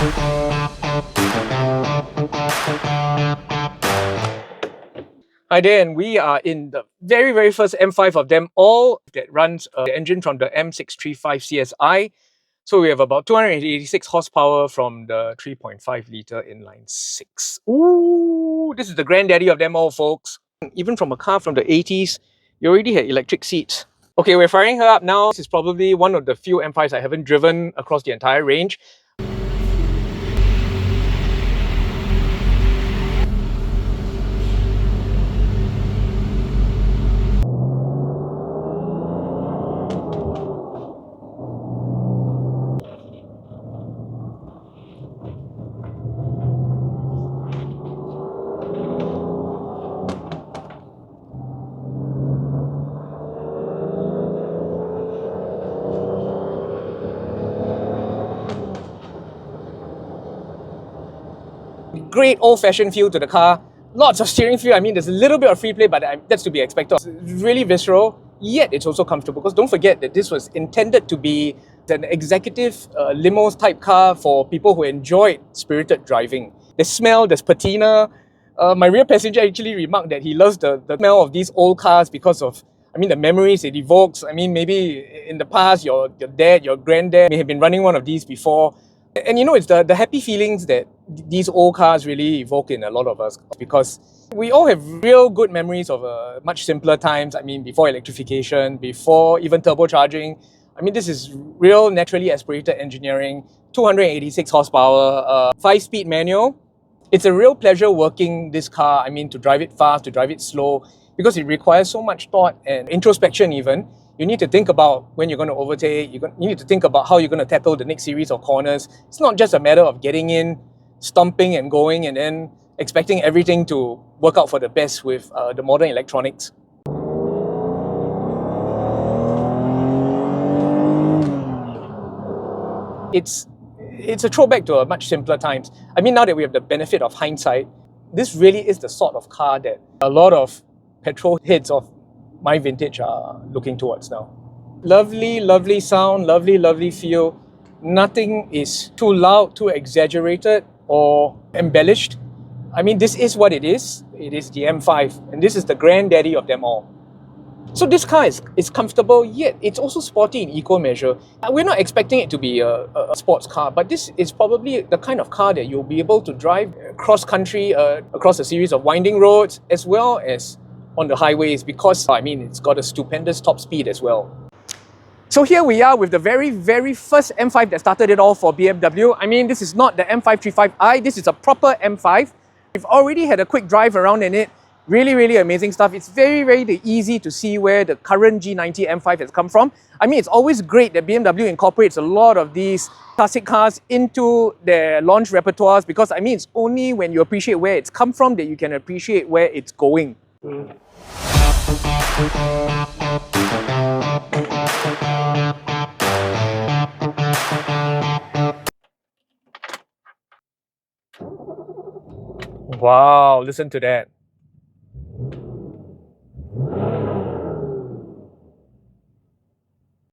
Hi there, and we are in the very first M5 of them all that runs the engine from the M635 CSI. So we have about 286 horsepower from the 3.5 litre inline 6. Ooh, this is the granddaddy of them all, folks. Even from a car from the 80s, you already had electric seats. Okay, we're firing her up now. This is probably one of the few M5s I haven't driven across the entire range. Great old-fashioned feel to the car. Lots of steering feel. I mean, there's a little bit of free play, but that's to be expected. It's really visceral, yet it's also comfortable. Because don't forget that this was intended to be an executive limo type car for people who enjoyed spirited driving. There's smell, there's patina. My rear passenger actually remarked that he loves the smell of these old cars because of, I mean, the memories it evokes. I mean, maybe in the past, your dad, your granddad may have been running one of these before. And you know, it's the happy feelings that these old cars really evoke in a lot of us, because we all have real good memories of much simpler times. I mean, before electrification, before even turbocharging. I mean, this is real naturally aspirated engineering, 286 horsepower, 5-speed manual. It's a real pleasure working this car. I mean, to drive it fast, to drive it slow, because it requires so much thought and introspection even. You need to think about when you're going to overtake, you need to think about how you're going to tackle the next series of corners. It's not just a matter of getting in, stomping and going, and then expecting everything to work out for the best with the modern electronics. It's a throwback to a much simpler times. I mean, now that we have the benefit of hindsight, this really is the sort of car that a lot of petrol heads of my vintage are looking towards now. Lovely sound, lovely feel. Nothing is too loud, too exaggerated or embellished. I mean, this is what it is. It is the M5, and this is the granddaddy of them all. So this car is comfortable, yet it's also sporty in equal measure. We're not expecting it to be a sports car, but this is probably the kind of car that you'll be able to drive cross country, across a series of winding roads, as well as on the highways, because, I mean, it's got a stupendous top speed as well. So here we are with the very first M5 that started it all for BMW. I mean, this is not the M535i, this is a proper M5. We've already had a quick drive around in it. Really amazing stuff. It's very easy to see where the current G90 M5 has come from. I mean, it's always great that BMW incorporates a lot of these classic cars into their launch repertoires, because, I mean, it's only when you appreciate where it's come from that you can appreciate where it's going. Wow, listen to that.